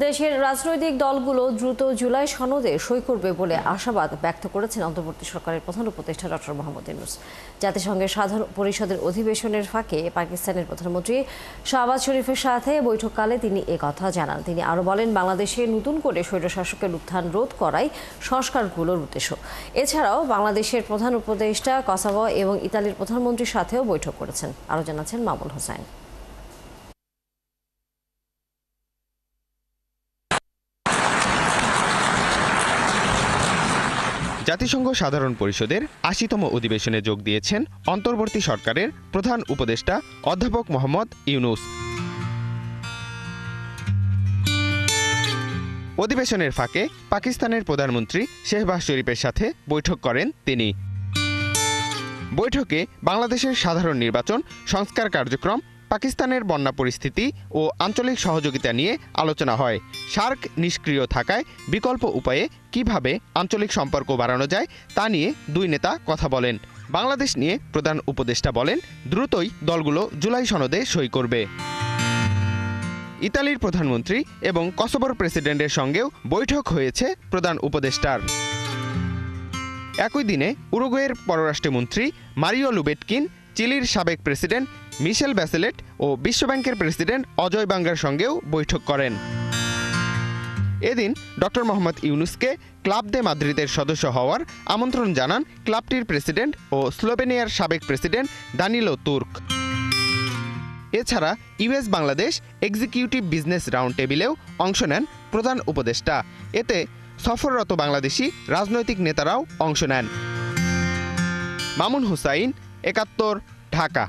দেশের রাজনৈতিক দলগুলো দ্রুত জুলাই সনদে সই করবে বলে আশাবাদ ব্যক্ত করেছেন অন্তর্বর্তী সরকারের প্রধান উপদেষ্টা ডক্টর মোহাম্মদ ইউনূস। জাতিসংঘের সাধারণ পরিষদের অধিবেশনের ফাঁকে পাকিস্তানের প্রধানমন্ত্রী শাহবাজ শরীফের সাথে বৈঠককালে তিনি একথা জানান। তিনি আরও বলেন, বাংলাদেশে নতুন করে স্বৈরশাসকের উত্থান রোধ করাই সংস্কারগুলোর উদ্দেশ্য। এছাড়াও বাংলাদেশের প্রধান উপদেষ্টা কসোভো এবং ইতালির প্রধানমন্ত্রীর সাথেও বৈঠক করেছেন। আরও জানাচ্ছেন মামুন হোসাইন। জাতিসংঘ সাধারণ পরিষদের ৮০তম অধিবেশনে যোগ দিয়েছেন অন্তর্বর্তী সরকারের প্রধান উপদেষ্টা অধ্যাপক মোহাম্মদ ইউনূস। অধিবেশনের ফাঁকে পাকিস্তানের প্রধানমন্ত্রী শেহবাজ শরীফের সাথে বৈঠক করেন তিনি। বৈঠকে বাংলাদেশের সাধারণ নির্বাচন, সংস্কার কার্যক্রম, পাকিস্তানের বন্যা পরিস্থিতি ও আঞ্চলিক সহযোগিতা নিয়ে আলোচনা হয়। সার্ক নিষ্ক্রিয় থাকায় বিকল্প উপায়ে কিভাবে আঞ্চলিক সম্পর্ক বাড়ানো যায় তা নিয়ে দুই নেতা কথা বলেন। বাংলাদেশ নিয়ে প্রধান উপদেষ্টা বলেন, দ্রুতই দলগুলো জুলাই সনদে সই করবে। ইতালির প্রধানমন্ত্রী এবং কসোভোর প্রেসিডেন্টের সঙ্গেও বৈঠক হয়েছে প্রধান উপদেষ্টার। একই দিনে উরুগুয়ের পররাষ্ট্রমন্ত্রী মারিও লুবেটকিন, চিলির সাবেক প্রেসিডেন্ট মিশেল ব্যাসেলেট ও বিশ্বব্যাংকের প্রেসিডেন্ট অজয় বাঙ্গার সঙ্গেও বৈঠক করেন। এদিন ডক্টর মোহাম্মদ ইউনূসকে ক্লাব দে মাদ্রিদের সদস্য হওয়ার আমন্ত্রণ জানান ক্লাবটির প্রেসিডেন্ট ও স্লোভেনিয়ার সাবেক প্রেসিডেন্ট দানিলো তুর্ক। এছাড়া US Bangladesh executive business round টেবিলেও অংশ নেন প্রধান উপদেষ্টা। এতে সফররত বাংলাদেশি রাজনৈতিক নেতারাও অংশ নেন। মামুন হুসাইন, ৭১, ঢাকা।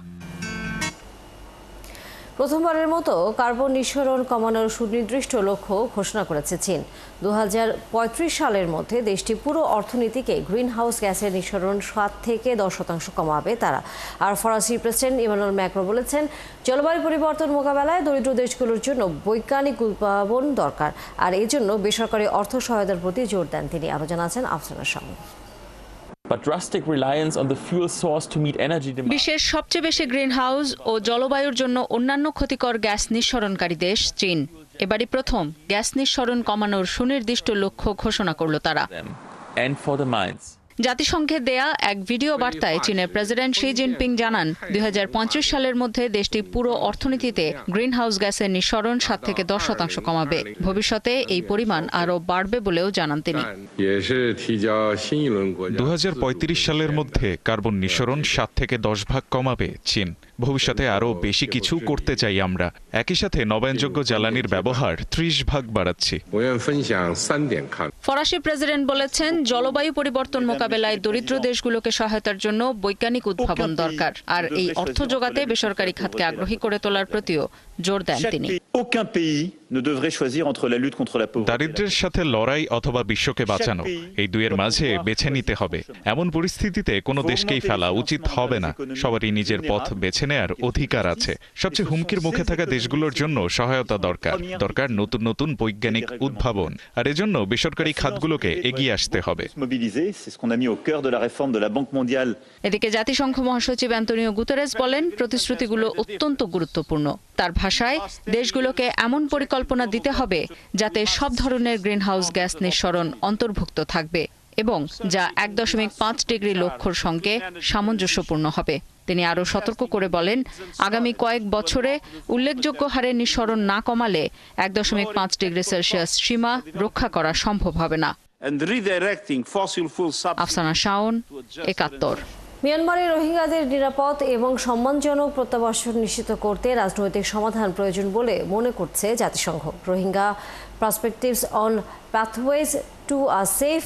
প্রথমবারের মতো কার্বন নিঃসরণ কমানোর সুনির্দিষ্ট লক্ষ্য ঘোষণা করেছে চীন। ২০৩৫ সালের মধ্যে দেশটি পুরো অর্থনীতিকে গ্রিন হাউস গ্যাসের নিঃসরণ ৭ থেকে ১০% কমাবে তারা। আর ফরাসি প্রেসিডেন্ট ইমানুয়েল ম্যাক্রো বলেছেন, জলবায়ু পরিবর্তন মোকাবেলায় দরিদ্র দেশগুলোর জন্য বৈজ্ঞানিক উদ্ভাবন দরকার, আর এই জন্য বেসরকারি অর্থ সহায়তার প্রতি জোর দেন তিনি। আরও জানাচ্ছেন আফসানা শামীম। বিশ্বের সবচেয়ে বেশি গ্রিনহাউস ও জলবায়ুর জন্য অন্যান্য ক্ষতিকর গ্যাস নিঃসরণকারী দেশ চীন। এবারই প্রথম গ্যাস নিঃসরণ কমানোর সুনির্দিষ্ট লক্ষ্য ঘোষণা করল তারা। জাতিসংঘে দেয়া এক ভিডিও বার্তায় চীনের প্রেসিডেন্ট শি জিনপিং জানান, ২০৩৫ সালের মধ্যে দেশটি পুরো অর্থনীতিতে গ্রিনহাউস গ্যাসের নিঃসরণ ৭ থেকে 10% কমাবে। ভবিষ্যতে এই পরিমাণ আরও বাড়বে বলেও জানান তিনি। ২০৩৫ সালের মধ্যে কার্বন নিঃসরণ ৭ থেকে ১০ ভাগ কমাবে চীন। ভবিষ্যতে আরও বেশি কিছু করতে চাই আমরা। একই সাথে নবায়নযোগ্য জ্বালানির ব্যবহার ৩০ ভাগ বাড়াচ্ছি। ফরাসি প্রেসিডেন্ট বলেছেন, জলবায়ু পরিবর্তন মোকাবেলায় দরিদ্র দেশগুলোকে সহায়তার জন্য বৈজ্ঞানিক উদ্ভাবন দরকার, আর এই অর্থ জোগাতে বেসরকারি খাতকে আগ্রহী করে তোলার প্রতিও জোর দেন তিনি। দারিদ্র্যের সাথে লড়াই অথবা বিশ্বকে বাঁচানো, এই দুইয়ের মাঝে বেছে নিতে হবে। এমন পরিস্থিতিতে কোনো দেশকেই ফেলা উচিত হবে না। সবারই নিজের পথ বেছে নেয়ার অধিকার আছে। সবচেয়ে হুমকির মুখে থাকা দেশগুলোর জন্য সহায়তা দরকার নতুন নতুন বৈজ্ঞানিক উদ্ভাবন, আর এজন্য বেসরকারি খাতগুলোকে এগিয়ে আসতে হবে। এদিকে জাতিসংঘ মহাসচিব অ্যান্তোনিও গুতেরেস বলেন, প্রতিশ্রুতিগুলো অত্যন্ত গুরুত্বপূর্ণ। তার ভাষায়, দেশগুলোকে এমন পরিকল্পনা দিতে হবে যাতে সব ধরনের গ্রিনহাউস গ্যাস নিঃসরণ অন্তর্ভুক্ত থাকবে এবং যা ১.৫ ডিগ্রি লক্ষ্যর সঙ্গে সামঞ্জস্যপূর্ণ হবে। তিনি আরও সতর্ক করে বলেন, আগামী কয়েক বছরে উল্লেখযোগ্য হারে নিঃসরণ না কমালে ১.৫ ডিগ্রি সেলসিয়াস সীমা রক্ষা করা সম্ভব হবে না। আফসানা শাওন, ৭১। মিয়ানমারের রোহিঙ্গাদের নিরাপদ এবং সম্মানজনক প্রত্যাবাসন নিশ্চিত করতে রাজনৈতিক সমাধান প্রয়োজন বলে মনে করছে জাতিসংঘ। Rohingya perspectives on pathways to a safe,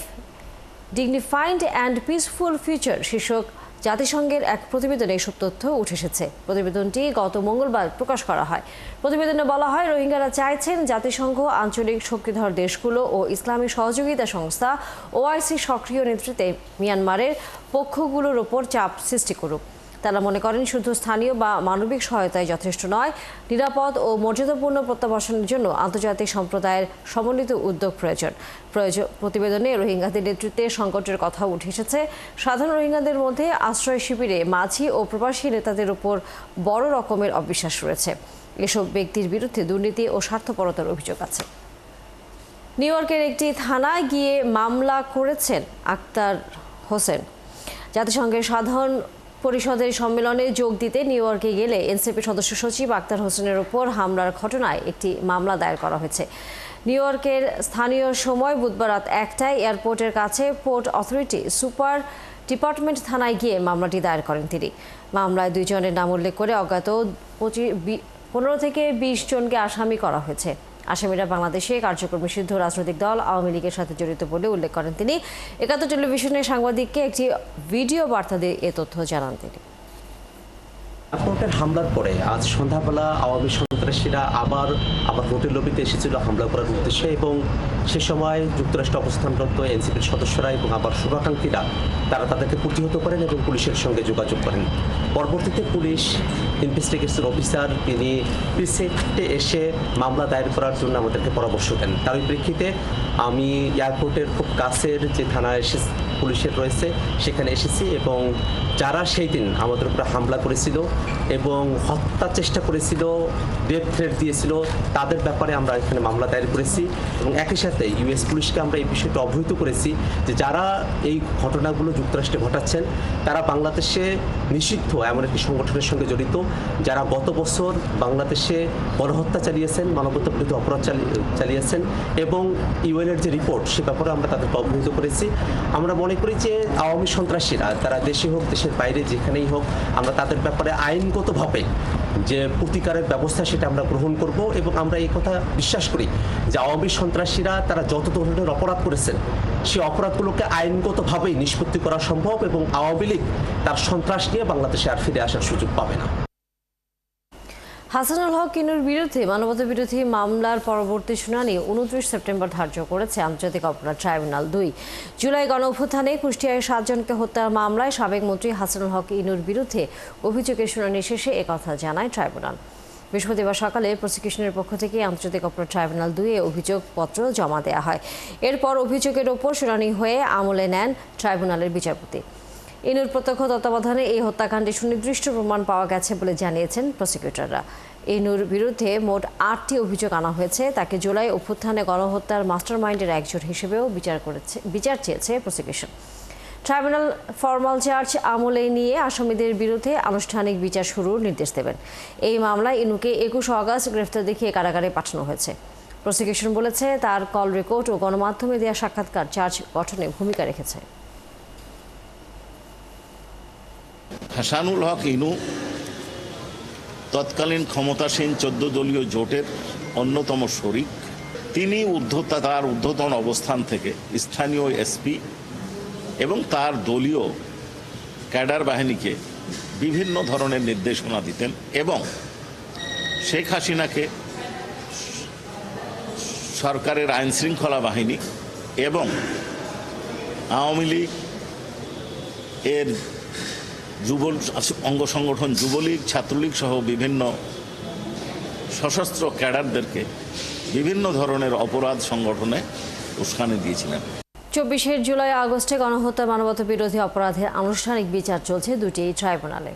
dignified and peaceful future শীর্ষক জাতিসংঘের এক প্রতিবেদনে এসব তথ্য উঠে এসেছে। প্রতিবেদনটি গত মঙ্গলবার প্রকাশ করা হয়। প্রতিবেদনে বলা হয়, রোহিঙ্গারা চাইছেন জাতিসংঘ, আঞ্চলিক শক্তিধর দেশগুলো ও ইসলামী সহযোগিতা সংস্থা OIC সক্রিয় নেতৃত্বে মিয়ানমারের পক্ষগুলোর ওপর চাপ সৃষ্টি করুক। তারা মনে করেন, শুধু স্থানীয় বা মানবিক সহায়তায় যথেষ্ট নয়, নিরাপদ ও মর্যাদাপূর্ণ প্রত্যাবাসনের জন্য আন্তর্জাতিক সম্প্রদায়ের সমন্বিত উদ্যোগ প্রয়োজন। প্রতিবেদনে রোহিঙ্গাদের নেতৃত্বে সংকটের কথা উঠে এসেছে। সাধারণ রোহিঙ্গাদের মধ্যে আশ্রয় শিবিরে মাঝি ও প্রবাসী নেতাদের উপর বড় রকমের অবিশ্বাস রয়েছে। এসব ব্যক্তির বিরুদ্ধে দুর্নীতি ও স্বার্থপরতার অভিযোগ আছে। নিউ ইয়র্কের একটি থানায় গিয়ে মামলা করেছেন আক্তার হোসেন। জাতিসংঘের সাধারণ পরিষদের সম্মেলনে যোগ দিতে নিউ ইয়র্কে গেলে এনসিপি সদস্য সচিব আক্তার হোসেনের উপর হামলার ঘটনায় একটি মামলা দায়ের করা হয়েছে। নিউ ইয়র্কের স্থানীয় সময় বুধবার রাত 1টায় এয়ারপোর্টের কাছে পোর্ট অথরিটি সুপার ডিপার্টমেন্ট থানায় গিয়ে মামলাটি দায়ের করেন তিনি। মামলায় 2 জনের নাম উল্লেখ করে অজ্ঞাত 15 থেকে 20 জনকে আসামি করা হয়েছে। আসামিরা বাংলাদেশে কার্যক্রম নিষিদ্ধ রাজনৈতিক দল আওয়ামী লীগের সাথে জড়িত বলে উল্লেখ করেন তিনি। একাত্তর টেলিভিশনের সাংবাদিককে একটি ভিডিও বার্তা দিয়ে এ তথ্য জানান তিনি। এয়ারপোর্টের হামলার পরে আজ সন্ধ্যাবেলা আওয়ামী সন্ত্রাসীরা আবার হোটেল লবিতে এসেছিল হামলা করার উদ্দেশ্যে, এবং সে সময় যুক্তরাষ্ট্রে অবস্থানরত এনসিপির সদস্যরা এবং আবার শুভাকাঙ্ক্ষীরা তারা তাদেরকে প্রতিহত করেন এবং পুলিশের সঙ্গে যোগাযোগ করেন। পরবর্তীতে পুলিশ ইনভেস্টিগেশন অফিসার তিনি প্রিসেপ্টে এসে মামলা দায়ের করার জন্য আমাদেরকে পরামর্শ দেন। তার প্রেক্ষিতে আমি এয়ারপোর্টের খুব কাছের যে থানা পুলিশের রয়েছে সেখানে এসেছি, এবং যারা সেই দিন আমাদের উপরে হামলা করেছিল এবং হত্যার চেষ্টা করেছিল, ডেথ থ্রেট দিয়েছিল, তাদের ব্যাপারে আমরা এখানে মামলা দায়ের করেছি। এবং একই সাথে ইউএস পুলিশকে আমরা এই বিষয়টা অবহিত করেছি যে যারা এই ঘটনাগুলো যুক্তরাষ্ট্রে ঘটাচ্ছেন তারা বাংলাদেশে নিষিদ্ধ এমন একটি সংগঠনের সঙ্গে জড়িত, যারা গত বছর বাংলাদেশে গণহত্যা চালিয়েছেন, মানবতা বিরোধী অপরাধ চালিয়েছেন, এবং ইউএনের যে রিপোর্ট সে ব্যাপারে আমরা তাদেরকে অবহিত করেছি। আমরা মনে করি যে আওয়ামী সন্ত্রাসীরা তারা দেশে হোক দেশের বাইরে যেখানেই হোক, আমরা তাদের ব্যাপারে আইনগতভাবে যে প্রতিকারের ব্যবস্থা সেটা আমরা গ্রহণ করব, এবং আমরা এই কথা বিশ্বাস করি যে আওয়ামী সন্ত্রাসীরা তারা যত ধরনের অপরাধ করেছেন সেই অপরাধগুলোকে আইনগতভাবেই নিষ্পত্তি করা সম্ভব, এবং আওয়ামী লীগ তার সন্ত্রাস নিয়ে বাংলাদেশে আর ফিরে আসার সুযোগ পাবে না। হাসানুল হক ইনুর বিরুদ্ধে মানবতা বিরোধী মামলার পরবর্তী শুনানি 29 সেপ্টেম্বর ধার্য করেছে আন্তর্জাতিক অপরাধ ট্রাইব্যুনাল 2। জুলাই গণঅভ্যুত্থানে কুষ্টিয়ায় 7 জনকে হত্যার মামলায় সাবেক মন্ত্রী হাসানুল হক ইনুর বিরুদ্ধে অভিযোগের শুনানি শেষে একথা জানায় ট্রাইব্যুনাল। বৃহস্পতিবার সকালে প্রসিকিউশনের পক্ষ থেকে আন্তর্জাতিক অপরাধ ট্রাইব্যুনাল 2 এ অভিযোগপত্র জমা দেওয়া হয়। এরপর অভিযোগের ওপর শুনানি হয়ে আমলে নেন ট্রাইব্যুনালের বিচারপতি। ইনুর প্রত্যক্ষ তত্ত্বাবধানে এই হত্যাকাণ্ডে সুনির্দিষ্ট প্রমাণ পাওয়া গেছে বলে জানিয়েছেন প্রসিকিউটররা। ইনুর বিরুদ্ধে মোট 8টি অভিযোগ আনা হয়েছে। তাকে জুলাই অভ্যুত্থানে গণহত্যার মাস্টারমাইন্ডের একজন হিসেবেও বিচার চেয়েছে প্রসিকিউশন। ট্রাইব্যুনাল ফরমাল চার্জ আমলে নিয়ে আসামিদের বিরুদ্ধে আনুষ্ঠানিক বিচার শুরুর নির্দেশ দেবেন। এই মামলায় ইনুকে 21 আগস্ট গ্রেফতার দেখিয়ে কারাগারে পাঠানো হয়েছে। প্রসিকিউশন বলেছে তার কল রেকর্ড ও গণমাধ্যমে দেওয়া সাক্ষাৎকার চার্জ গঠনে ভূমিকা রেখেছে। হাসানুল হক ইনু তৎকালীন ক্ষমতাসীন 14 দলীয় জোটের অন্যতম শরিক। তিনি তার ঊর্ধ্বতন অবস্থান থেকে স্থানীয় এসপি এবং তার দলীয় ক্যাডার বাহিনীকে বিভিন্ন ধরনের নির্দেশনা দিতেন, এবং শেখ হাসিনাকে সরকারের আইন শৃঙ্খলা বাহিনী এবং আওয়ামী লীগ এর অঙ্গ সংগঠন যুবলীগ, ছাত্রলীগ সহ বিভিন্ন সশস্ত্র ক্যাডারদেরকে বিভিন্ন ধরনের অপরাধ সংগঠনে উস্কানি দিয়েছিলেন। 24 জুলাই আগস্টে গণহত্যা মানবতা বিরোধী অপরাধের আনুষ্ঠানিক বিচার চলছে দুটি ট্রাইব্যুনালে।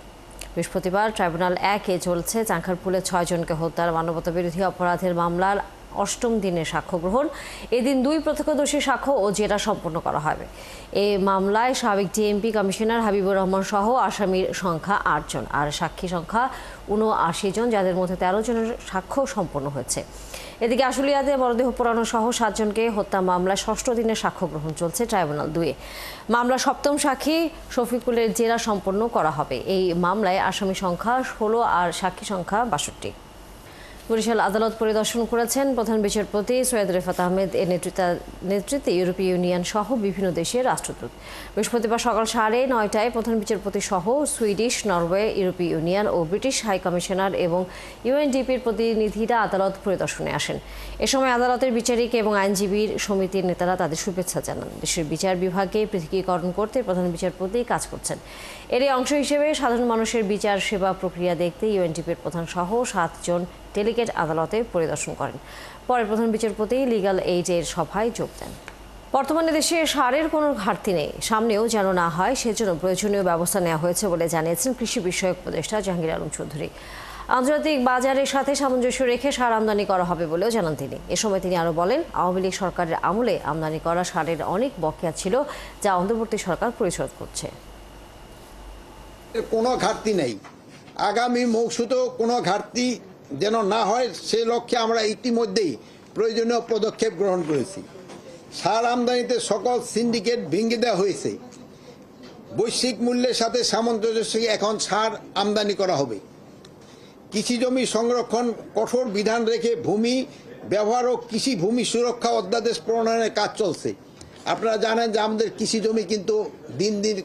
বৃহস্পতিবার ট্রাইব্যুনাল 1-এ চলছে চাঙ্খারপুলে 6 জনকে হত্যার মানবতা বিরোধী অপরাধের মামলার 8ম দিনের সাক্ষ্য গ্রহণ। এদিন 2 প্রত্যক্ষদর্শী সাক্ষ্য ও জেরা সম্পন্ন করা হবে। এই মামলায় সাবেক ডিএমপি কমিশনার হাবিবুর রহমান সহ আসামির সংখ্যা 8 জন আর সাক্ষী সংখ্যা 79 জন, যাদের মধ্যে 13 জনের সাক্ষ্য সম্পন্ন হয়েছে। এদিকে আশুলিয়াতে মরদেহ পোড়ানো সহ 7 জনকে হত্যা মামলায় 6ষ্ঠ দিনের সাক্ষ্য গ্রহণ চলছে ট্রাইব্যুনাল 2-এ। মামলা 7ম সাক্ষী শফিকুলের জেরা সম্পন্ন করা হবে। এই মামলায় আসামি সংখ্যা 16 আর সাক্ষী সংখ্যা 62। বরিশাল আদালত পরিদর্শন করেছেন প্রধান বিচারপতি সৈয়দ রেফাত আহমেদ এর নেতৃত্বে ইউরোপীয় ইউনিয়ন সহ বিভিন্ন দেশের রাষ্ট্রদূত। বৃহস্পতিবার সকাল 9:30টায় প্রধান বিচারপতি সহ সুইডিশ, নরওয়ে, ইউরোপীয় ইউনিয়ন ও ব্রিটিশ হাই কমিশনার এবং ইউএনডিপির প্রতিনিধিরা আদালত পরিদর্শনে আসেন। এ সময় আদালতের বিচারিক এবং আইনজীবী সমিতির নেতারা তাদের শুভেচ্ছা জানান। দেশের বিচার বিভাগকে পৃথকীকরণ করতে প্রধান বিচারপতি কাজ করছেন। এরই অংশ হিসেবে সাধারণ মানুষের বিচার সেবা প্রক্রিয়া দেখতে ইউএনডিপির প্রধান সহ 7 জন ডেলিগেট আদালতে পরিদর্শন করেন। পরে প্রধান বিচারপতি লিগ্যাল এইডের সভায় যোগ দেন। বর্তমানে দেশে সারের কোনো ঘাটতি নেই, সামনেও যেন না হয় সেজন্য প্রয়োজনীয় ব্যবস্থা নেওয়া হয়েছে বলে জানিয়েছেন কৃষি বিষয়ক উপদেষ্টা জাহাঙ্গীর আলম চৌধুরী। আন্তর্জাতিক বাজারের সাথে সামঞ্জস্য রেখে সার আমদানি করা হবে বলেও জানান তিনি। এ সময় তিনি আরও বলেন, আওয়ামী লীগ সরকারের আমলে আমদানি করা সারের অনেক বকেয়া ছিল, যা অন্তর্বর্তী সরকার পরিশোধ করছে। কোনো ঘাটতি নেই, আগামী মৌসুমেও কোনো ঘাটতি যেন না হয় সে লক্ষ্যে আমরা ইতিমধ্যেই প্রয়োজনীয় পদক্ষেপ গ্রহণ করেছি। সার আমদানিতে সকল সিন্ডিকেট ভেঙে দেওয়া হয়েছে। বৈশ্বিক মূল্যের সাথে সামঞ্জস্য এখন সার আমদানি করা হবে। কৃষি জমি সংরক্ষণ কঠোর বিধান রেখে ভূমি ব্যবহার ও কৃষি ভূমি সুরক্ষা অধ্যাদেশ প্রণয়নের কাজ চলছে। আপনারা জানেন যে আমাদের কৃষি জমি কিন্তু দিন দিন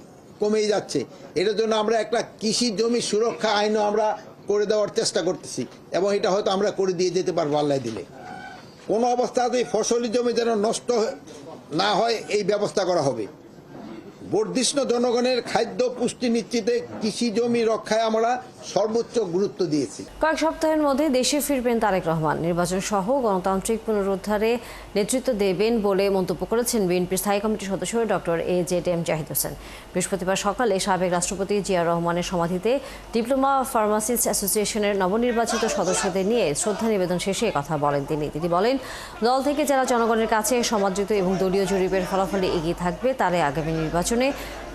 কমেই যাচ্ছে। এটার জন্য আমরা একটা কৃষি জমি সুরক্ষা আইনও আমরা করে দেওয়ার চেষ্টা করতেছি এবং এটা হয়তো আমরা করে দিয়ে যেতে পারবো আল্লাহ দিলে। কোনো অবস্থাতেই ফসলি জমি যেন নষ্ট না হয় এই ব্যবস্থা করা হবে। বর্ধিষ্ণু জনগণের খাদ্য পুষ্টি নিশ্চিতে কৃষি জমি রক্ষায় আমরা সর্বোচ্চ গুরুত্ব দিয়েছি। কয়েক সপ্তাহের মধ্যে দেশে ফিরবেন তারেক রহমান। নির্বাচন সহ গণতান্ত্রিক পুনরুদ্ধারে নেতৃত্ব দেবেন বলে মন্তব্য করেছেন বিএনপির স্থায়ী কমিটির সদস্য ডক্টর AJM জাহিদ হোসেন। বৃহস্পতিবার সকালে সাবেক রাষ্ট্রপতি জিয়া রহমানের সমাধিতে ডিপ্লোমা ফার্মাসিস্ট অ্যাসোসিয়েশনের নবনির্বাচিত সদস্যদের নিয়ে শ্রদ্ধা নিবেদন শেষে কথা বলেন তিনি। তিনি বলেন, দল থেকে যারা জনগণের কাছে সমাদৃত এবং দলীয় জরিপের ফলাফলে এগিয়ে থাকবে, তারাই আগামী নির্বাচনে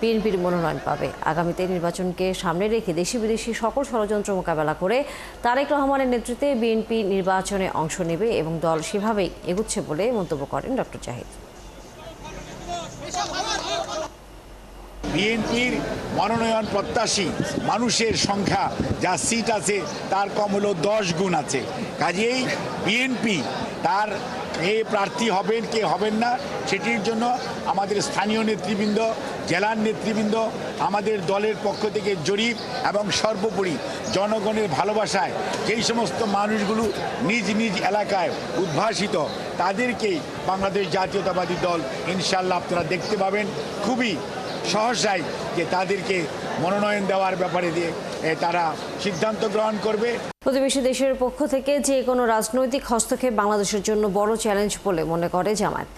বিএনপির মনোনয়ন পাবে। আগামীতে নির্বাচনকে সামনে রেখে দেশি বিদেশি সকল ষড়যন্ত্র মোকাবেলা করে তারেক রহমানের নেতৃত্বে বিএনপি নির্বাচনে অংশ নেবে এবং দল সেভাবেই এগুচ্ছে বলে মন্তব্য করেন ডক্টর জাহিদ। বিএনপির মনোনয়ন প্রত্যাশী মানুষের সংখ্যা যা সিট আছে তার কম হলো 10 গুণ আছে। কাজেই বিএনপি তার কে প্রার্থী হবেন কে হবেন না সেটির জন্য আমাদের স্থানীয় নেতৃবৃন্দ, জেলার নেতৃবৃন্দ, আমাদের দলের পক্ষ থেকে জরিপ এবং সর্বোপরি জনগণের ভালোবাসায় যেই সমস্ত মানুষগুলো নিজ নিজ এলাকায় উদ্ভাসিত, তাদেরকেই বাংলাদেশ জাতীয়তাবাদী দল ইনশাল্লাহ আপনারা দেখতে পাবেন খুবই সহসাই যে তাদেরকে মনোনয়ন দেওয়ার ব্যাপারে দিয়ে তারা সিদ্ধান্ত গ্রহণ করবে। প্রতিবেশী দেশের পক্ষ থেকে যে কোনো রাজনৈতিক হস্তক্ষেপ বাংলাদেশের জন্য বড় চ্যালেঞ্জ বলে মনে করে জামায়াত।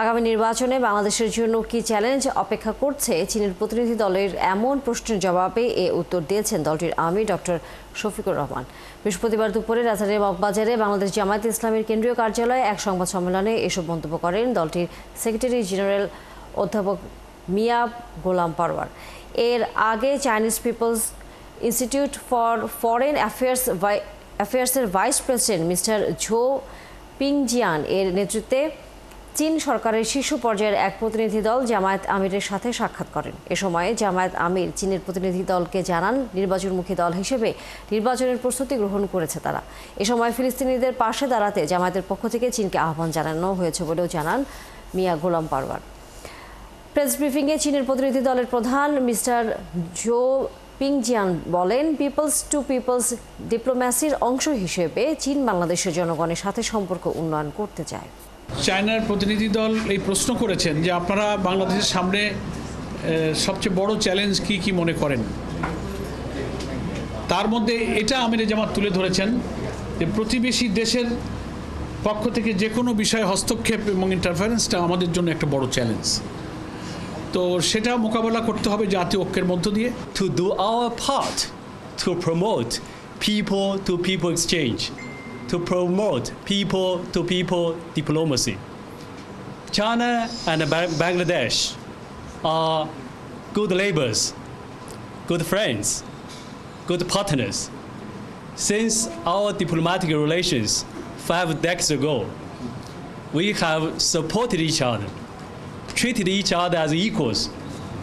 আগামী নির্বাচনে বাংলাদেশের জন্য কি চ্যালেঞ্জ অপেক্ষা করছে, চীনের প্রতিনিধি দলের এমন প্রশ্নের জবাবে এ উত্তর দিয়েছেন দলটির আমির ডক্টর শফিকুর রহমান। বৃহস্পতিবার দুপুরে রাজধানীর মগবাজারে বাংলাদেশ জামায়াত ইসলামীর কেন্দ্রীয় কার্যালয়ে এক সংবাদ সম্মেলনে এসব মন্তব্য করেন দলটির সেক্রেটারি জেনারেল অধ্যাপক মিয়া গোলাম পারওয়ার। এর আগে Chinese people's institute for foreign অ্যাফেয়ার্সের vice president mister Zhou Pingjian এর নেতৃত্বে চীন সরকারের শীর্ষ পর্যায়ের এক প্রতিনিধি দল জামায়াত আমিরের সাথে সাক্ষাৎ করেন। এ সময় জামায়াত আমির চীনের প্রতিনিধি দলকে জানান, নির্বাচনমুখী দল হিসেবে নির্বাচনের প্রস্তুতি গ্রহণ করেছে তারা। এ সময় ফিলিস্তিনিদের পাশে দাঁড়াতে জামায়াতের পক্ষ থেকে চীনকে আহ্বান জানানো হয়েছে বলেও জানান মিয়া গোলাম পারওয়ার। প্রেস ব্রিফিংয়ে চীনের প্রতিনিধি দলের প্রধান মিস্টার জো পিংজিয়ান বলেন, পিপলস টু পিপলস ডিপ্লোম্যাসির অংশ হিসেবে চীন বাংলাদেশের জনগণের সাথে সম্পর্ক উন্নয়ন করতে চায়। চায়নার প্রতিনিধি দল এই প্রশ্ন করেছেন যে আপনারা বাংলাদেশের সামনে সবচেয়ে বড় চ্যালেঞ্জ কি মনে করেন। তার মধ্যে এটা আমিরে জামাত তুলে ধরেছেন যে প্রতিবেশী দেশের পক্ষ থেকে যে কোনো বিষয়ে হস্তক্ষেপ এবং ইন্টারফারেন্সটা আমাদের জন্য একটা বড় চ্যালেঞ্জ। তো সেটা মোকাবেলা করতে হবে জাতীয় ঐক্যের মধ্য দিয়ে। To do our part to promote people-to-people exchange, to promote people-to-people diplomacy. China and Bangladesh are good neighbors, good friends, good partners. Since our diplomatic relations 5 decades ago, we have supported each other, treated each other as equals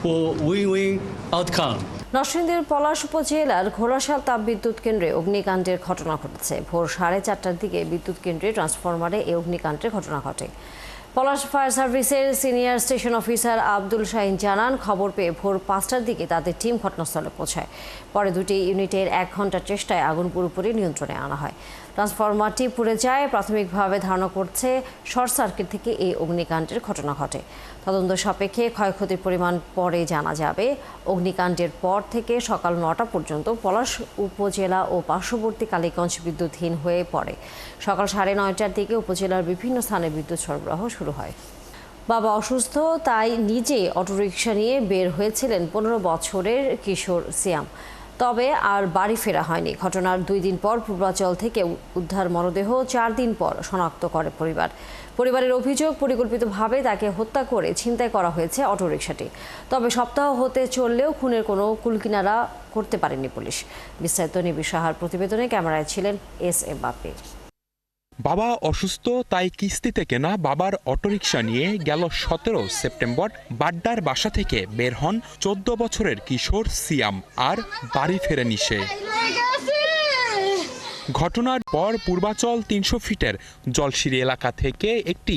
for win-win outcome. নরসিংদীর পলাশ উপজেলার ঘোড়াশাল তাপবিদ্যুৎ কেন্দ্রে অগ্নিকাণ্ডের ঘটনা ঘটেছে। ভোর 4:30টার দিকে বিদ্যুৎ কেন্দ্রে ট্রান্সফরমারে এই অগ্নিকাণ্ডের ঘটনা ঘটে। পলাশ ফায়ার সার্ভিসের senior station officer Abdul Shahin জানান, খবর পেয়ে ভোর 5টার দিকে তাদের টিম ঘটনাস্থলে পৌঁছায়। পরে দুটি ইউনিটের 1 ঘন্টার চেষ্টায় আগুন পুরোপুরি নিয়ন্ত্রণে আনা হয়। ট্রান্সফরমারটি পুড়ে যায়। প্রাথমিকভাবে ধারণা করছে শর্ট সার্কিট থেকে এই অগ্নিকাণ্ডের ঘটনা ঘটে। তদন্ত সাপেক্ষে ক্ষয়ক্ষতির পরিমাণ পরে জানা যাবে। অগ্নিকাণ্ডের পর থেকে সকাল 9টা পর্যন্ত পলাশ উপজেলা ও পার্শ্ববর্তী কালীগঞ্জ বিদ্যুৎহীন হয়ে পড়ে। সকাল 9:30টার দিকে উপজেলার বিভিন্ন স্থানে বিদ্যুৎ সরবরাহ শুরু হয়। বাবা অসুস্থ, তাই নিজে অটোরিকশা নিয়ে বের হয়েছিলেন 15 বছরের কিশোর সিয়াম। তবে আর বাড়ি ফেরা হয়নি। ঘটনার 2 দিন পর পূর্বাচল থেকে উদ্ধার মরদেহ 4 দিন পর শনাক্ত করে পরিবারের অভিযোগ, পরিকল্পিতভাবে তাকে হত্যা করে ছিনতাই করা হয়েছে অটোরিকশাটি। তবে সপ্তাহ হতে চললেও খুনের কোনো কুলকিনারা করতে পারেনি পুলিশ। বিস্তারিত নিবিড় সাহার প্রতিবেদনে ক্যামেরায় ছিলেন SM বাপি। বাবা অসুস্থ, তাই কিস্তিতে কেনা বাবার অটোরিকশা নিয়ে গেল 17 সেপ্টেম্বর বাড্ডার বাসা থেকে বের হন 14 বছরের কিশোর সিয়াম। আর বাড়ি ফেরেনি সে। ঘটনার পর পূর্বাচল 300 ফিটের জলসিঁড়ি এলাকা থেকে একটি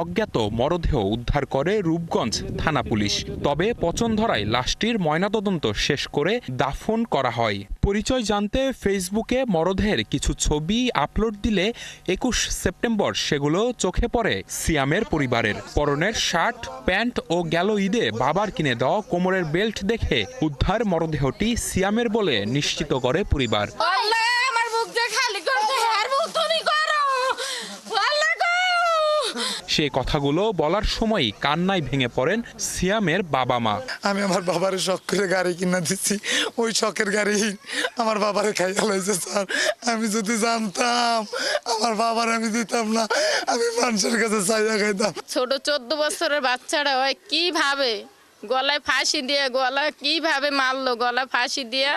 অজ্ঞাত মরদেহ উদ্ধার করে রূপগঞ্জ থানা পুলিশ। তবে পচনধরায় লাশটির ময়নাতদন্ত শেষ করে দাফন করা হয়। পরিচয় জানতে ফেসবুকে মরদেহের কিছু ছবি আপলোড দিলে 21 সেপ্টেম্বর সেগুলো চোখে পড়ে সিয়ামের পরিবারের। পরনের শার্ট, প্যান্ট ও গেল ঈদে বাবার কিনে দেওয়া কোমরের বেল্ট দেখে উদ্ধার মরদেহটি সিয়ামের বলে নিশ্চিত করে পরিবার। সে কথাগুলো বলার সময় কান্নায় ভেঙে পড়েন সিয়ামের বাবা মা। আমি আমার বাবার শখ করে গাড়ি কিনা দিচ্ছি, ওই শখের গাড়ি আমার বাবারে খাইয়া লাইছে স্যার। আমি যদি জানতাম আমার বাবার আমি দিতাম না, আমি মানুষের কাছে চাইয়া খাইতাম। ছোট 14 বছরের বাচ্চারা হয় কিভাবে গলায় ফাঁসি দিয়ে কিভাবে মারলো, গলায় ফাঁসি দিয়ে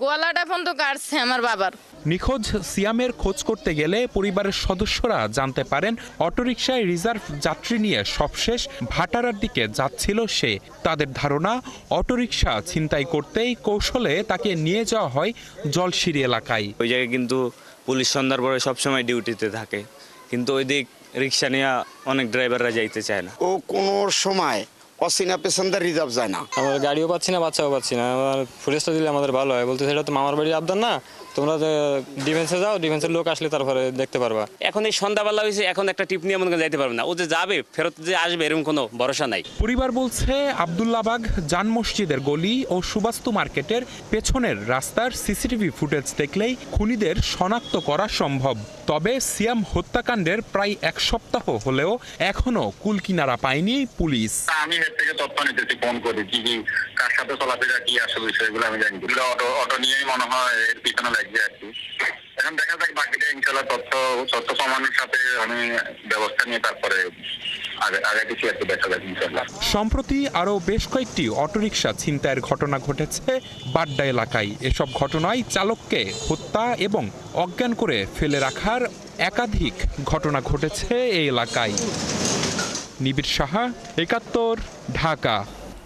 গলাটা পর্যন্ত কাটছে আমার বাবার। নিখোঁজ সিয়ামের খোঁজ করতে গেলে পরিবারের সদস্যরা জানতে পারেন অটোরিকশায় রিজার্ভ যাত্রী নিয়ে সবশেষ ভাটারার দিকে যাচ্ছিল সে। তাদের ধারণা অটোরিকশা ছিনতাই করতেই কৌশলে তাকে নিয়ে যাওয়া হয় জলসিঁড়ি এলাকায়। ওই জায়গায় কিন্তু পুলিশ সন্ধ্যার পরে সবসময় ডিউটিতে থাকে, কিন্তু ওই দিক রিক্সা নিয়ে অনেক ড্রাইভাররা যাইতে চায় না। ও কোনো সময় অসিনা পেছনদার রিজার্ভ যায় না। আমরা গাড়িও পাচ্ছি না, বাচ্চাও পাচ্ছি না। আমার ফুটেজটা দিলে আমাদের ভালো হয়। বলতে সেটা তো মামার বাড়ির আবদার না, তোমরা ডিফেন্সে যাও, ডিফেন্সের লোক আসলে তারপরে দেখতে পারবা। এখন এই সন্ধ্যাবেলা হয়েছে, এখন একটা টিপ নিয়ে মনে যাইতে পারবে না। ও যে যাবে ফেরত যে আসবে এরকম কোনো ভরসা নাই। পরিবার বলছে আব্দুল্লাহবাগ জান মসজিদের গলি ও সুবাস্তু মার্কেটের পেছনের রাস্তার সিসিটিভি ফুটেজ দেখলেই খুনিদের শনাক্ত করা সম্ভব। তবে সিয়াম হত্যাকাণ্ডের প্রায় 1 সপ্তাহ হলেও এখনো কুলকিনারা পায়নি পুলিশ। আমি এর থেকে তথ্য নিতেছি, ফোন করি কি কার সাথে চলাফেরা কি আসলে বিষয়গুলো আমি জানি। অটো নিয়েই মনে হয় এর পিছনে লাগবে আর কি। এখন দেখা যাক বাকিটা ইনশাল্লাহ তথ্য প্রমাণের সাথে আমি ব্যবস্থা নিয়ে তারপরে আগে কিছু একটু দেখা যাক ইনশাল্লাহ। সম্প্রতি আরও বেশ কয়েকটি অটোরিকশা ছিনতাইয়ের ঘটনা ঘটেছে বাড্ডা এলাকায়। এসব ঘটনায় চালককে হত্যা এবং অজ্ঞান করে ফেলে রাখার একাধিক ঘটনা ঘটেছে এই এলাকায়। নিবিড় সাহা, 71, ঢাকা।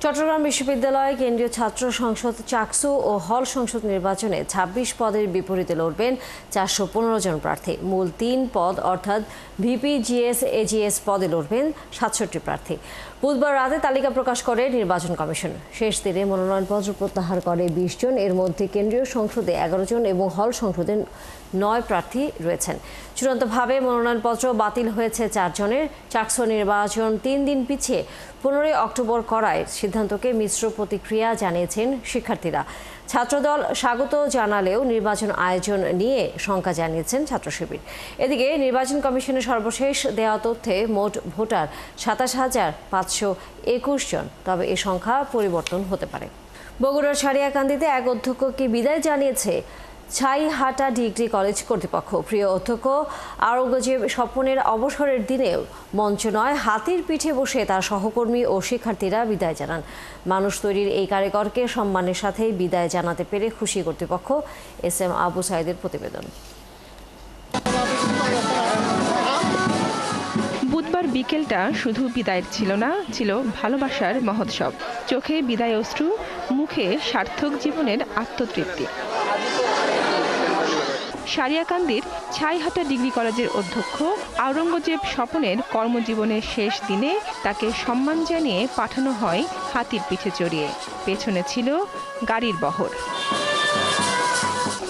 চট্টগ্রাম বিশ্ববিদ্যালয় কেন্দ্রীয় ছাত্র সংসদ চাকসু ও হল সংসদ নির্বাচনে 26 পদের বিপরীতে লড়বেন 415 জন প্রার্থী। মূল 3 পদ অর্থাৎ ভিপি, জিএস, এজিএস পদে লড়বেন 67 প্রার্থী। বুধবার রাতে তালিকা প্রকাশ করে নির্বাচন কমিশন। শেষ দিনে মনোনয়নপত্র প্রত্যাহার করে 20 জন। এর মধ্যে কেন্দ্রীয় সংসদে 11 জন এবং হল সংসদে 9 প্রার্থী রয়েছেন। চূড়ান্তভাবে মনোনয়নপত্র বাতিল হয়েছে 4 জনের। চাকসু নির্বাচন 3 দিন পিছিয়ে 15 অক্টোবর করায় সিদ্ধান্তকে মিশ্র প্রতিক্রিয়া জানিয়েছেন শিক্ষার্থীরা। ছাত্রদল স্বাগত জানালেও নির্বাচন আয়োজন নিয়ে শঙ্কা জানিয়েছেন ছাত্র শিবির। এদিকে নির্বাচন কমিশনের সর্বশেষ দেওয়া তথ্যে মোট ভোটার 27,521 জন। তবে এ সংখ্যা পরিবর্তন হতে পারে। বগুড়ার সারিয়াকান্দিতে এক অধ্যক্ষকে বিদায় জানিয়েছে ছাইহাটা ডিগ্রি কলেজ কর্তৃপক্ষ। প্রিয় অধ্যক্ষ আওরঙ্গজেব স্বপনের অবসরের দিনেও মঞ্চ নয়, হাতির পিঠে বসে তার সহকর্মী ও শিক্ষার্থীরা বিদায় জানান। মানুষ তৈরির এই কারিগরকে সম্মানের সাথে বিদায় জানাতে পেরে খুশি কর্তৃপক্ষ। SM আবু সাইদের প্রতিবেদন। বুধবার বিকেলটা শুধু বিদায়ের ছিল না, ছিল ভালোবাসার মহোৎসব। চোখে বিদায় অশ্রু, মুখে সার্থক জীবনের আত্মতৃপ্তি। সারিয়াকান্দির ছাইহাটা ডিগ্রি কলেজের অধ্যক্ষ আওরঙ্গজেব স্বপনের কর্মজীবনের শেষ দিনে তাকে সম্মান জানিয়ে পাঠানো হয় হাতির পিঠে চড়িয়ে। পেছনে ছিল গাড়ির বহর।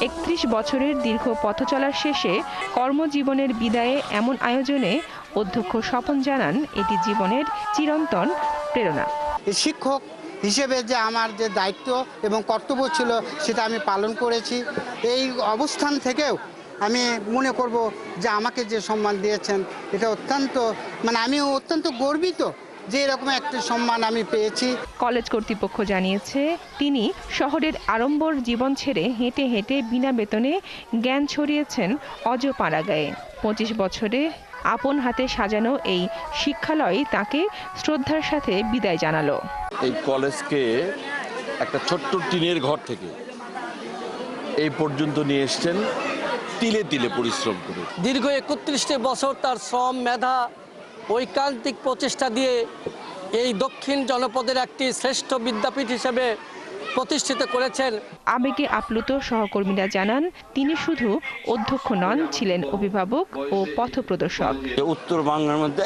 31 বছরের দীর্ঘ পথ চলার শেষে কর্মজীবনের বিদায়ে এমন আয়োজনে অধ্যক্ষ স্বপন জানান, এটি জীবনের চিরন্তন প্রেরণা। শিক্ষক হিসেবে যে আমার যে দায়িত্ব এবং কর্তব্য ছিল সেটা আমি পালন করেছি। এই অবস্থান থেকেও আমি মনে করব যে আমাকে যে সম্মান দিয়েছেন এটা অত্যন্ত আমি অত্যন্ত গর্বিত যে এরকম একটা সম্মান আমি পেয়েছি। কলেজ কর্তৃপক্ষ জানিয়েছে তিনি শহরের আড়ম্বর জীবন ছেড়ে হেঁটে হেঁটে বিনা বেতনে জ্ঞান ছড়িয়েছেন অজপাড়াগাঁয়ে। 25 বছরে আপন হাতে সাজানো এই শিক্ষালয় তাকে শ্রদ্ধার সাথে বিদায় জানালো। এই কলেজকে একটা ছোট্ট টিনের ঘর থেকে এই পর্যন্ত নিয়ে এসছেন তিলে তিলে পরিশ্রম করে। দীর্ঘ 31 বছর তার শ্রম, মেধা, ঐকান্তিক প্রচেষ্টা দিয়ে এই দক্ষিণ জনপদের একটি শ্রেষ্ঠ বিদ্যাপীঠ হিসেবে প্রতিষ্ঠিত করেছেন। আবেগে আপ্লুত সহকর্মীরা জানান তিনি শুধু অধ্যক্ষ নন, ছিলেন অভিভাবক ও পথপ্রদর্শক। উত্তর বাংলার মধ্যে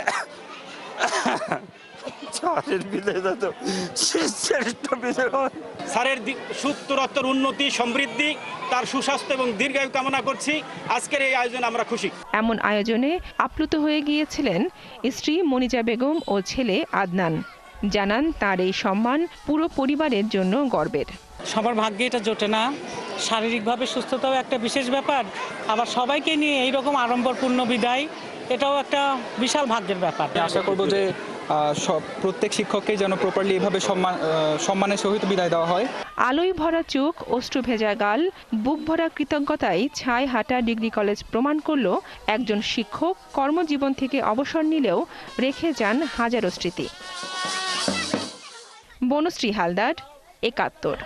স্যারের সুত্তরোত্তর উন্নতি, সমৃদ্ধি, তার সুস্বাস্থ্য এবং দীর্ঘায়ু কামনা করছি। আজকের এই আয়োজনে আমরা খুশি। এমন আয়োজনে আপ্লুত হয়ে গিয়েছিলেন স্ত্রী মনিজা বেগম ও ছেলে আদনান। জানান তার এই সম্মান পুরো পরিবারের জন্য গর্বের। সবার ভাগ্যে এটা জোটে না, শারীরিকভাবে সুস্থতাও একটা বিশেষ ব্যাপার, আবার সবাইকে নিয়ে এইরকম আড়ম্বরপূর্ণ বিদায় এটাও একটা বিশাল ভাগ্যের ব্যাপার। আশা করব যে প্রত্যেক শিক্ষককে যেন প্রপারলি এভাবে সম্মানের সহিত বিদায় দেওয়া হয়। আলোয় ভরা চোখ, অশ্রু ভেজা গাল, বুক ভরা কৃতজ্ঞতায় ছাইহাটা ডিগ্রি কলেজ প্রমাণ করল একজন শিক্ষক কর্মজীবন থেকে অবসর নিলেও রেখে যান হাজারো স্মৃতি। বনশ্রী হালদার, ৭১।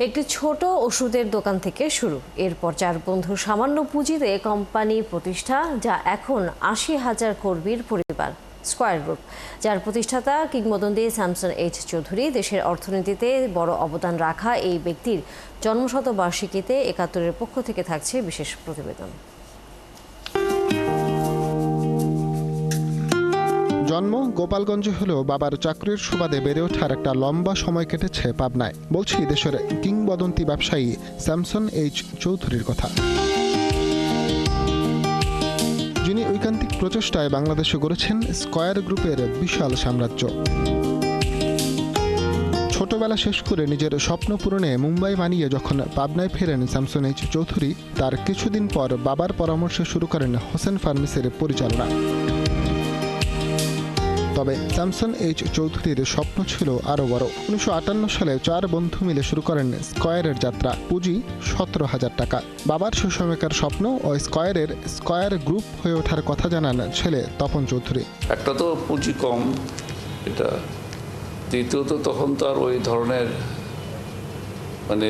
একটি ছোট ওষুধের দোকান থেকে শুরু, এরপর 4 বন্ধুর সামান্য পুঁজিতে কোম্পানি প্রতিষ্ঠা, যা এখন ৮০,০০০ কর্মীর পরিবার। স্কয়ার গ্রুপ, যার প্রতিষ্ঠাতা কিংবদন্তি স্যামসন এইচ চৌধুরী। দেশের অর্থনীতিতে বড় অবদান রাখা এই ব্যক্তির জন্মশতবার্ষিকীতে ৭১-এর পক্ষ থেকে থাকছে বিশেষ প্রতিবেদন। জন্ম গোপালগঞ্জে হলেও বাবার চাকরির সুবাদে বেড়ে ওঠার একটা লম্বা সময় কেটেছে পাবনায়। বলছি দেশের কিংবদন্তি ব্যবসায়ী স্যামসন এইচ চৌধুরীর কথা, যিনি ঐকান্তিক প্রচেষ্টায় বাংলাদেশে গড়েছেন স্কয়ার গ্রুপের বিশাল সাম্রাজ্য। ছোটবেলা শেষ করে নিজের স্বপ্ন পূরণে মুম্বাই মানিয়ে যখন পাবনায় ফেরেন স্যামসন এইচ চৌধুরী, তার কিছুদিন পর বাবার পরামর্শে শুরু করেন হোসেন ফার্মেসির পরিচালনা। তবে স্যামসন এইচ চৌধুরীর স্বপ্ন ছিল আরও বড়। ১৯৫৮ সালে 4 বন্ধু মিলে শুরু করেন স্কয়ারের যাত্রা। পুঁজি ১৭,০০০ টাকা। বাবার সে সময়কার স্বপ্ন ও স্কয়ার গ্রুপ হয়ে ওঠার কথা জানান ছেলে তপন চৌধুরী। একটা তো পুঁজি কম, এটা। দ্বিতীয়ত তখন তো আর ওই ধরনের মানে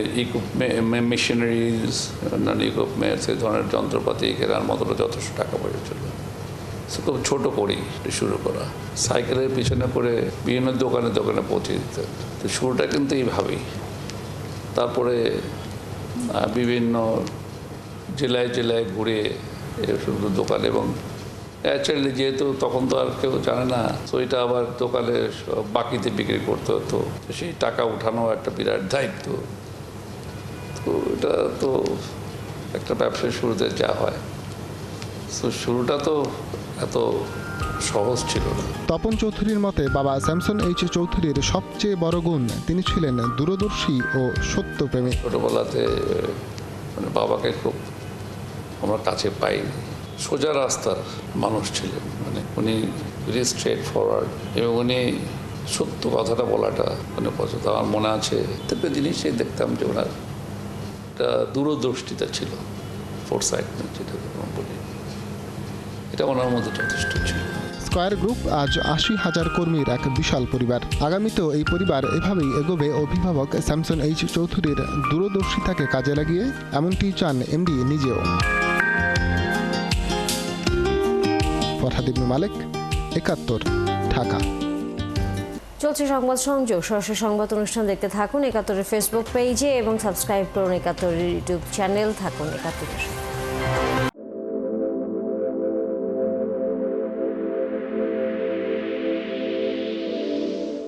মেশিনারিজ, অন্যান্য ইকুইপমেন্টস, এই ধরনের যন্ত্রপাতি কেনার মতো যথেষ্ট টাকা পয়সা ছিল। খুব ছোট করেই শুরু করা, সাইকেলের পিছনে করে বিভিন্ন দোকানে দোকানে পৌঁছে দিতে। তো শুরুটা কিন্তু এইভাবেই। তারপরে বিভিন্ন জেলায় জেলায় ঘুরে শুধু দোকান, এবং অ্যাকচুয়ালি যেহেতু তখন তো আর কেউ জানে না, তো এটা আবার দোকানে বাকিতে বিক্রি করতে হতো। সেই টাকা উঠানো একটা বিরাট দায়িত্ব। তো এটা তো একটা ব্যবসার শুরুতে যা হয়, তো শুরুটা তো এত সহজ ছিল না। তপন চৌধুরীর মতে বাবা স্যামসন এইচ চৌধুরীর সবচেয়ে বড় গুণ, তিনি ছিলেন দূরদর্শী ও সত্যপ্রেমী। ছোটবেলাতে মানে বাবাকে খুব আমরা কাছে পাই, সোজা রাস্তার মানুষ ছিলেন। মানে উনি ভেরি স্ট্রেট ফরওয়ার্ড, এবং উনি সত্য কথাটা বলাটা মানে পছন্দ। আমার মনে আছে প্রত্যেকটা জিনিসই দেখতাম যে ওনার একটা দূরদৃষ্টিতা ছিল, ফোরসাইট যেটাকে বলি, এটা ওনার মধ্যে যথেষ্ট ছিল। স্কয়ার গ্রুপ আজ ৮০,০০০ কর্মীর এক বিশাল পরিবার। আগামীতেও এই পরিবার এভাবেই এগোবে অভিভাবক স্যামসন এইচ চৌধুরীর দূরদর্শিতাকে কাজে লাগিয়ে, এমনটি চান এমডি নিজেও। ফরহাদ ইবনে মালিক, ৭১, ঢাকা। চলছে সংবাদ সংযোগ। সরাসরি সংবাদ অনুষ্ঠান দেখতে থাকুন ৭১-এর ফেসবুক পেজে এবং সাবস্ক্রাইব করুন ৭১-এর ইউটিউব চ্যানেল। থাকুন ৭১-এর সাথে।